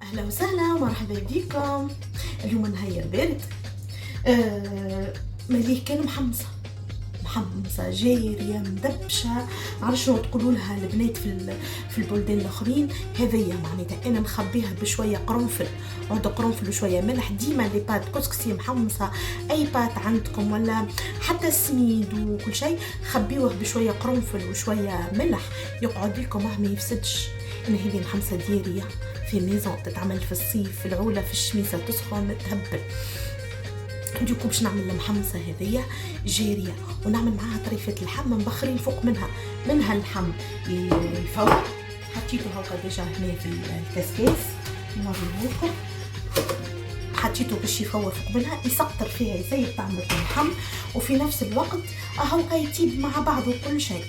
اهلا وسهلا ومرحبا بكم. اليوم نهار بارد. مليه كان محمصه جاريه مدبشه. معرفش شنو تقولوا لها البنات في البلدان الاخرين. هذيا معناتها انا نخبيها بشويه قرنفل، عود قرنفل وشويه ملح. ديما لي بات كسكسي محمصه، اي بات عندكم ولا حتى السميد وكل شيء خبيوه بشويه قرنفل وشويه ملح، يقعد لكم ما يفسدش. انا هذه محمصه دياريه في ميزون، تتعمل في الصيف، في العوله، في الشميسه، تسخن تهبل. نديكم باش نعمل المحمصه هذيا جاريه، ونعمل معاها طريفه اللحم مبخرين فوق منها اللحم الفور. حطيته هكا ديجا هنا في الكاسكاس، نوريهولكم. حطيته باش يفور فوق منها، يسقطر فيها يزيد طعم اللحم، وفي نفس الوقت هكا يطيب مع بعضه كل شيء.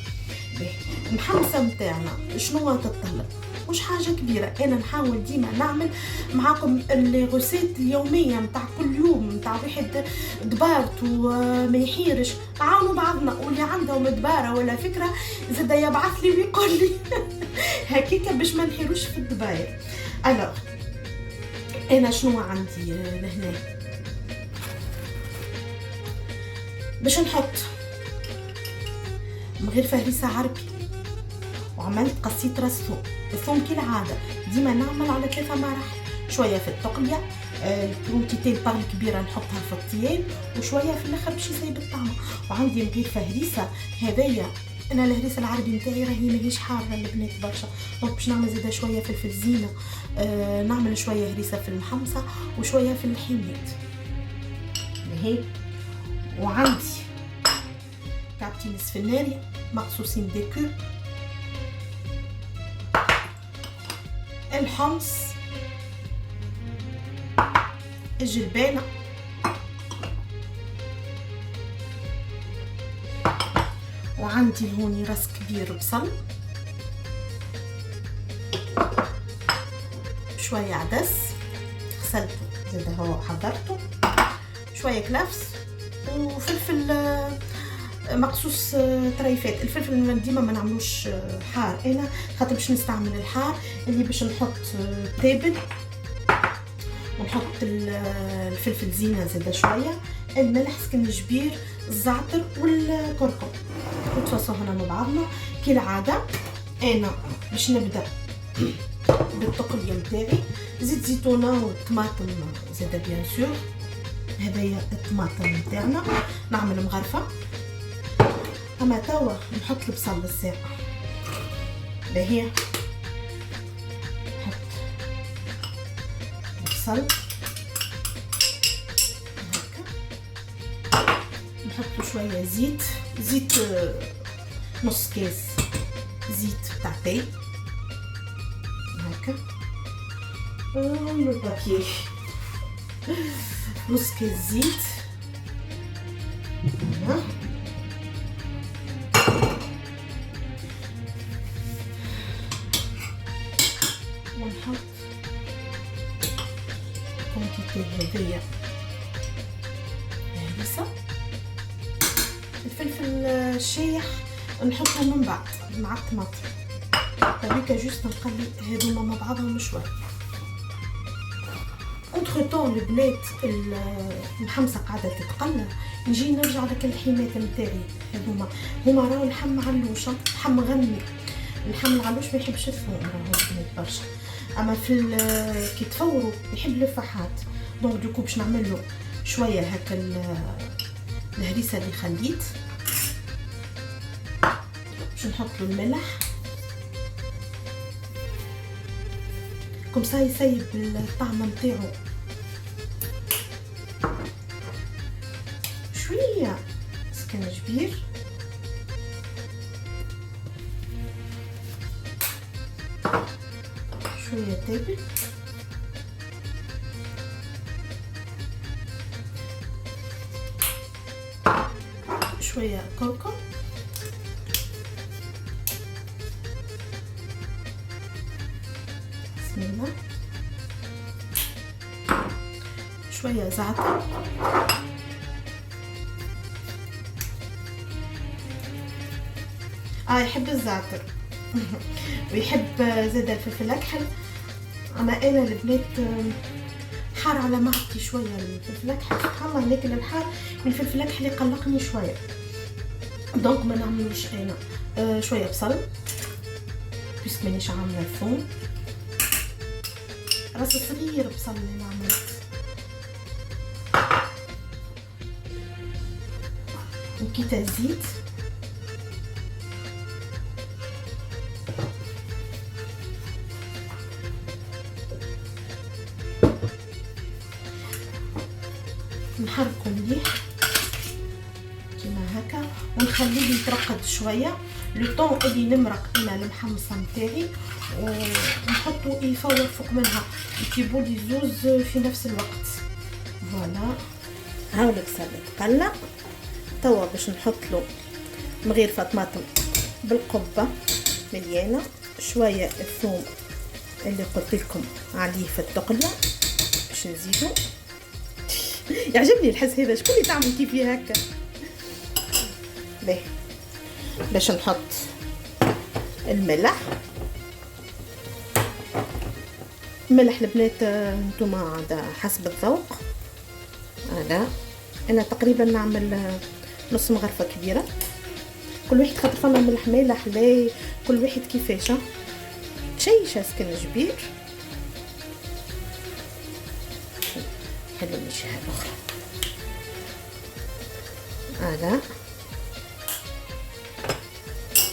المحمصه نتاعنا شنو تتطلب؟ مش حاجه كبيره. انا نحاول ديما نعمل معاكم اللي غوسيت اليوميه نتاع كل يوم، نتاع واحد دبارت وما يحيرش. نعاونوا بعضنا، واللي عندهم دباره ولا فكره زاد يبعث لي ويقول لي هكيكا باش ما نحيروش في الدباير. الوغ انا شنو عندي لهنا؟ باش نحط من غير فهريسه عربي، وعملت قصيت راس ثوم. الثوم كالعاده ديما نعمل على 3 مراحل، شويه في التقليه، الكونتيتي البار الكبيره نحطها في الطياب، وشويه في الاخر باش يسيب الطعم. وعندي من غير فهريسه هذايا، انا الهريسه العربي نتاعي راهي ماهيش حاره البنات برشا، دونك باش نعمل زاده شويه فلفل زينه، نعمل شويه هريسه في المحمصه وشويه في الحميات هي. وعندي كعبتين سفناري مقصوصين ديكو، الحمص، الجلبانة، وعندي هوني راس كبير بصل، شوية عدس غسلته زاد هو حضرته، شوية كلفس، وفلفل مقصوص طريفات. الفلفل ديما ما نعملوش حار، انا خاطر باش نستعمل الحار اللي باش نحط تابل، ونحط الفلفل زينه زاده شويه، الملح، سكنجبير، الزعتر والكركم، وتفصلوا هنا مع بعضنا كالعاده. انا باش نبدا بالتقليه نتاعي، زيت زيتونه وطماطم زاده بيان سور. هذايا الطماطم نتاعنا نعمل مغرفه. اما توا نحط البصل الساقع لهي، نحط البصل هكا، نحط شويه زيت نص كاس زيت تاع تاي هكا، البابيي نص كاس زيت ونحط كونتيتي هذيا هريسه. الفلفل الشايح نحطه من بعد مع الطماطم، هذيك جوست نقلي هذوما مع بعضهم شويه. انتر طون البنات المحمصه قاعده تتقلى، نجي نرجع لك الحمات نتاعي. هما راهو لحم علوشه، لحم غني. اللحم العلوش ما يحبش الثوم راهو البنات برشا، اما في كي تفوروا يحب الفحات. دونك دوكو باش نعمل له شويه هكا الهريسه اللي خليت، باش نحط له الملح كومسا يسيب الطعم نتاعو. شويه سكنجبير، شويه تابل، شويه كركم، بسم الله، شويه زعتر، يحب الزعتر ويحب زاد الفلفل الاكحل. اما انا البنات حار على معدتي شويه الفلفل اكحل، سبحان الله، لكن الحار من الفلفل الاكحل يقلقني شويه، دونك ما نعملوش انا. شويه بصل بس مانيش عامله الثوم، راس صغير بصل اللي عملت، وكيتا زيت، نحركو مليح كيما هكا ونخليه يترقد شويه لو طون اللي نمرق انا المحمصه نتاعي، ونحطو يفور فوق منها يجيبوا لي زوز في نفس الوقت. فوالا هاو البصل تقلى توا باش نحط له مغيرفه طماطم بالقبه مليانه، شويه الثوم اللي قلت لكم عليه في التقليه باش نزيدو. يعجبني الحس هذا، شكون اللي تعمل كيفي هكا؟ باهي باش نحط الملح. الملح البنات نتوما عاد حسب الذوق. انا تقريبا نعمل نص مغرفه كبيره، كل واحد خاطر فما ملح مالح، لا كل واحد كيفاش تشيشه سكنجبير. حلو من الجهه الاخرى.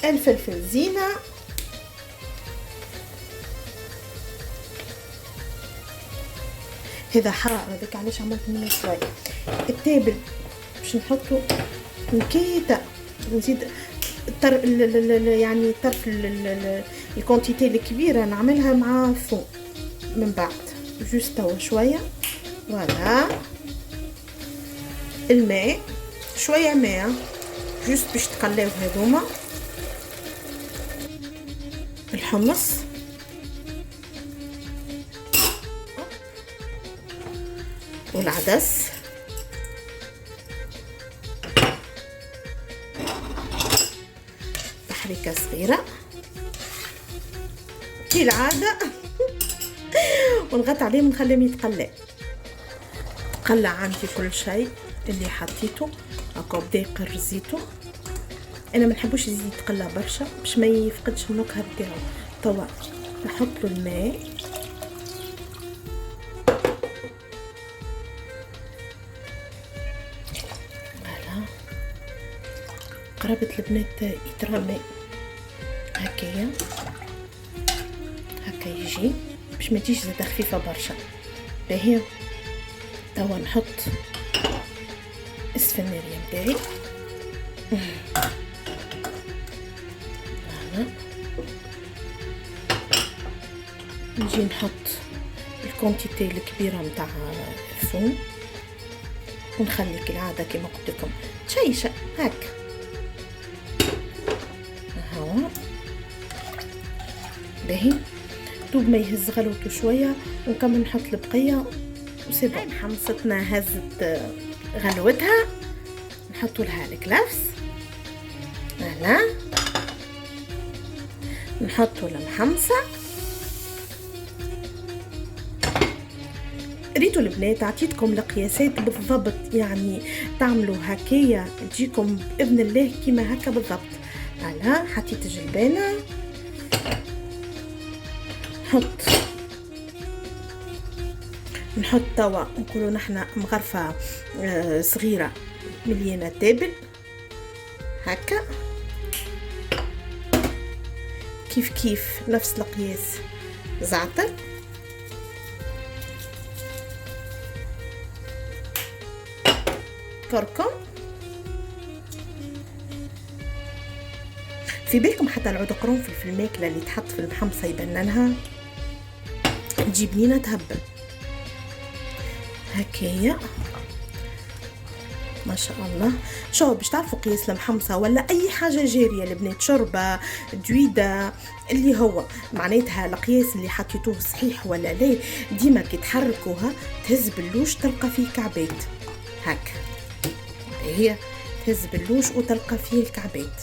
الفلفل زينه، هذا حار هذاك علاش عملت منه شويه. التابل باش نحطو نكيته، نزيد يعني طرف الكونتيتي الكبيره نعملها مع الثوم من بعد جوست توا شويه. فوالا الماء شويه ماء جوست باش تقلاو هذوما. الحمص والعدس تحريكه صغيره كالعاده ونغطي عليه ونخليه يتقلى. تقلى عندي كل شيء اللي حطيته هكا بدا يقر زيتو. انا ما نحبوش الزيت يتقلى برشا باش ما يفقدش النكهه بتاعو. توا نحط له الماء، فوالا قربت البنات يترمي هكايا هكا يجي باش ما تجيش زاده خفيفه برشا. باهي توا نحط السفناريه نتاعي، نجي نحط الكونتيتي الكبيره نتاع الثوم ونخلي كالعاده كما قلت لكم تشيشه هكا. هاو باهي دوب ما يهز غلوته شويه ونكمل نحط البقيه وسي بون. حمصتنا هزت غلوتها نحطو لها الكلافس. فوالا نحطو المحمصه. ريتو البنات عطيتكم القياسات بالضبط، يعني تعملوا هكايا تجيكم باذن الله كيما هكا بالضبط. فوالا حطيت الجلبانه، نحط توا نقولوا نحنا مغرفه صغيره مليانه تابل هكا كيف نفس القياس. زعتر، كركم، في بالكم حتى العود قرنفل في الماكله اللي تحط في المحمصه يبننها تجي بنينه تهبل هكايا ما شاء الله. شو باش تعرفوا قياس المحمصه ولا اي حاجه جاريه البنات، شوربه دويده اللي هو معناتها القياس اللي حطيتوه صحيح ولا لا، ديما كي تحركوها تهز باللوش تلقى فيه كعبات هكا، هي تهز باللوش وتلقى فيه الكعبات.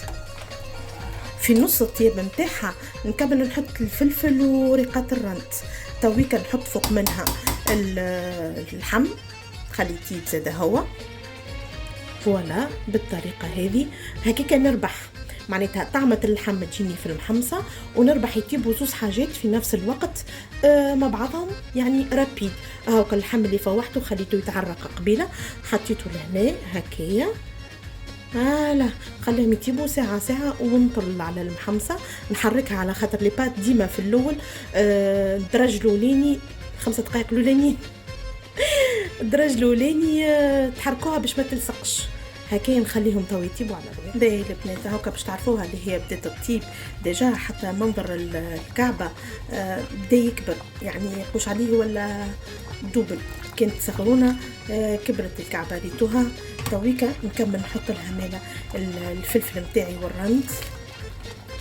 في نص الطياب نتاعها نكمل نحط الفلفل وريقات الرند تويكا نحط فوق منها اللحم، خلي يطيب زاد هو. فوالا بالطريقه هذه هكاك نربح معناتها طعمة اللحم تجيني في المحمصة، ونربح يطيبوا زوز حاجات في نفس الوقت مع بعضهم، يعني رابيد. هاوك اللحم اللي فوحته خليته يتعرق قبيله، حطيته لهنا هكايا، فوالا خليهم يطيبوا ساعة ونطل على المحمصة، نحركها على خاطر لي بات ديما في الاول الدرج الاولاني 5 دقائق الاولانيين الدرج الاولاني تحركوها باش ما تلصقش، هكايا نخليهم تو يطيبوا على الرواق. باهي البنات هاكا باش تعرفوها اللي هي بدات تطيب ديجا، حتى منظر الكعبه بدا يكبر، يعني يقوش عليه ولا دوبل، كانت صغرونه كبرت الكعبه ريتوها. تويكا نكمل نحط لها مالا الفلفل نتاعي والرند،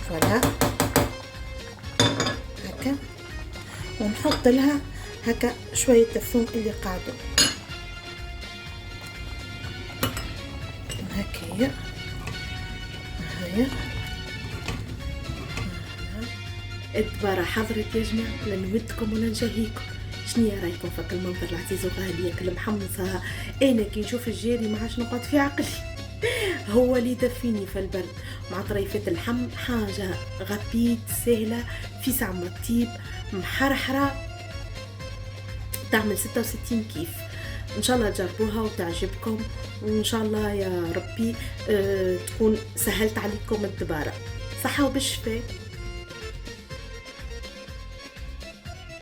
فوالا هكا، ونحط لها هكا شويه الثوم اللي قاعدوا هكايا. هيا الدبارة حضرت يا جماعة، لنودكم ولنجهيكم. شنيا رايكم فك المنظر العزيز وغالي ياكل محمصة؟ انا كي نشوف الجيري ما عادش نقعد في عقلي هو اللي دفيني في البرد مع طريفة اللحم، حاجة غبيت سهلة في ساعة ما تطيب محرحرة، تعمل 66 كيف. ان شاء الله تجربوها وتعجبكم، وان شاء الله يا ربي تكون سهلت عليكم الدبارة. صحة وبالشفاء.